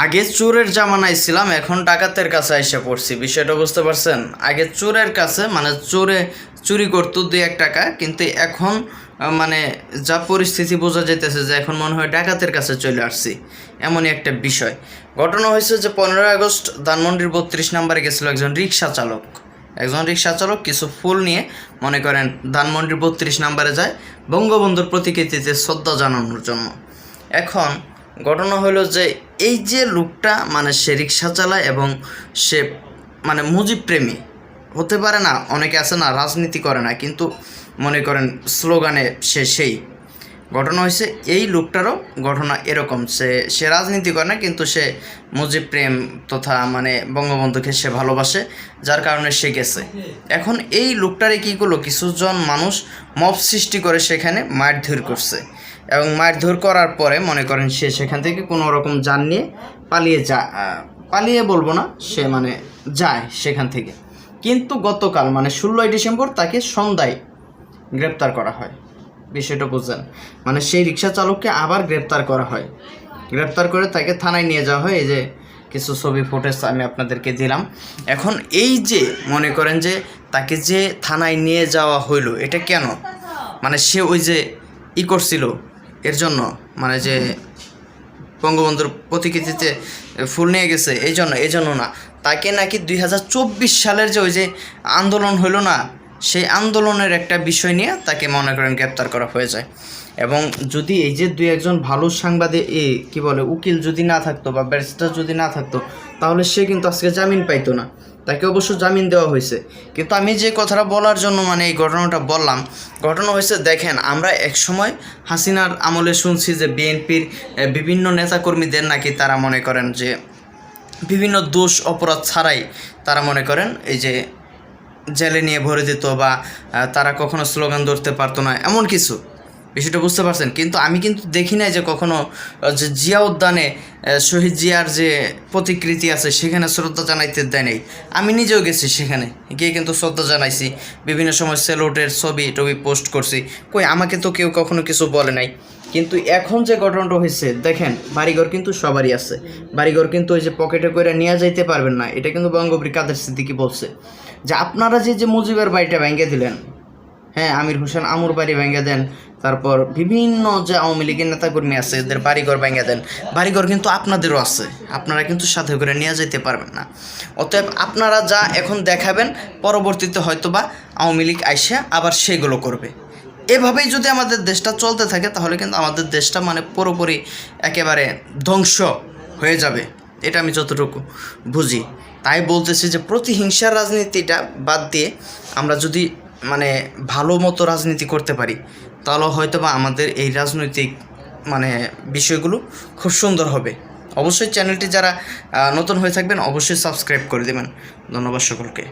আগে চোরের জামানায় ছিলাম, এখন ডাকাতের কাছে এসে পড়ছি। বিষয়টা বুঝতে পারছেন? আগে চোরের কাছে মানে চুরি করতো 2-1 টাকা, কিন্তু এখন মানে যা পরিস্থিতি বোঝা যেতেছে যে এখন মনে হয় ডাকাতের কাছে চলে আসছি, এমনই একটা বিষয়। ঘটনা হয়েছে যে 15 আগস্ট ধানমন্ডির 32 নম্বরে গেছিলো একজন রিক্সা চালক কিছু ফুল নিয়ে মনে করেন ধানমন্ডির 32 নম্বরে যায় বঙ্গবন্ধুর প্রতিকৃতিতে শ্রদ্ধা জানানোর জন্য। এখন ঘটনা হলো যে এই যে লোকটা মানে সে রিক্সা চালায় এবং সে মানে মুজিব প্রেমী হতে পারে না, অনেকে আছে না রাজনীতি করে না, কিন্তু মনে করেন স্লোগানে সেই ঘটনা হয়েছে। এই লোকটারও ঘটনা এরকম, সে রাজনীতি করে না, কিন্তু সে মুজিব প্রেম তথা মানে বঙ্গবন্ধুকে সে ভালোবাসে, যার কারণে সে গেছে। এখন এই লোকটারে কী করলো, কিছুজন মানুষ মব সৃষ্টি করে সেখানে মারধর করছে, এবং মারধর করার পরে মনে করেন সে সেখান থেকে কোনো রকম যান নিয়ে পালিয়ে বলবো না, সে মানে যায় সেখান থেকে। কিন্তু গতকাল মানে 16ই ডিসেম্বর তাকে সন্ধ্যায় গ্রেপ্তার করা হয়। বিষয়টা বুঝলেন? মানে সেই রিক্সা চালককে আবার গ্রেপ্তার করা হয়, গ্রেপ্তার করে তাকে থানায় নিয়ে যাওয়া হয়। এই যে কিছু ছবি ফুটেজ আমি আপনাদেরকে দিলাম। এখন এই যে মনে করেন যে তাকে যে থানায় নিয়ে যাওয়া হইলো, এটা কেন? মানে সে ওই যে করছিল এর জন্য, মানে যে বঙ্গবন্ধুর প্রতিকৃতিতে ফুল নিয়ে গেছে এই জন্য না, তাকে নাকি 2024 সালের যে ওই যে আন্দোলন হইলো না, সেই আন্দোলনের একটা বিষয় নিয়ে তাকে মনে করেন গ্রেপ্তার করা হয়ে যায়। এবং যদি এই যে 2-1 ভালো সাংবাদিক কি বলে উকিল যদি না থাকতো বা ব্যারিস্টার যদি না থাকতো, তাহলে সে কিন্তু আজকে জামিন পাইতো না। তাকে অবশ্য জামিন দেওয়া হয়েছে। কিন্তু আমি যে কথাটা বলার জন্য মানে এই ঘটনাটা বললাম, ঘটনা হয়েছে দেখেন, আমরা একসময় হাসিনার আমলে শুনছি যে বিএনপির বিভিন্ন নেতাকর্মীদের নাকি তারা মনে করেন যে বিভিন্ন দোষ অপরাধ ছাড়াই তারা মনে করেন এই যে জেলে নিয়ে ভরে দিত, বা তারা কখনো স্লোগান ধরতে পারতো না, এমন কিছু। বিষয়টা বুঝতে পারছেন? কিন্তু আমি কিন্তু দেখি নাই যে কখনো যে জিয়া উদ্যানে শহীদ জিয়ার যে প্রতিকৃতি আছে সেখানে শ্রদ্ধা জানাইতে দেয় নাই। আমি নিজেও গেছি, সেখানে গিয়ে কিন্তু শ্রদ্ধা জানাইছি, বিভিন্ন সময় সেলুটের ছবি পোস্ট করছি। কই আমাকে তো কেউ কখনো কিছু বলে নাই। কিন্তু এখন যে ঘটনাটা হয়েছে দেখেন, বাড়িঘর কিন্তু সবারই আছে, বাড়িঘর কিন্তু ওই যে পকেটে করে নিয়ে যাইতে পারবেন না। এটা কিন্তু বঙ্গবীর কাদের সিদ্দিকী বলছে যে আপনারা যে মুজিবের বাড়িটা ভেঙে দিলেন, হ্যাঁ আমির হোসেন আমুর বাড়ি ভেঙে দেন, তারপর বিভিন্ন যে আওয়ামী লীগের নেতাকর্মী আছে এদের বাড়িঘর ভেঙে দেন, বাড়িঘর কিন্তু আপনাদেরও আছে, আপনারা কিন্তু সাথে করে নিয়ে যেতে পারবেন না। অতএব আপনারা যা এখন দেখাবেন, পরবর্তীতে হয়তো বা আওয়ামী লীগ আইসা আবার সেগুলো করবে। এভাবেই যদি আমাদের দেশটা চলতে থাকে, তাহলে কিন্তু আমাদের দেশটা মানে পুরোপুরি একেবারে ধ্বংস হয়ে যাবে, এটা আমি যতটুকু বুঝি। তাই বলতেছি যে প্রতিহিংসার রাজনীতিটা বাদ দিয়ে আমরা যদি মানে ভালো মতো রাজনীতি করতে পারি, তাহলে হয়তো বা আমাদের এই রাজনৈতিক মানে বিষয়গুলো খুব সুন্দর হবে। অবশ্যই চ্যানেলটি যারা নতুন হয়ে থাকবেন অবশ্যই সাবস্ক্রাইব করে দেবেন। ধন্যবাদ সকলকে।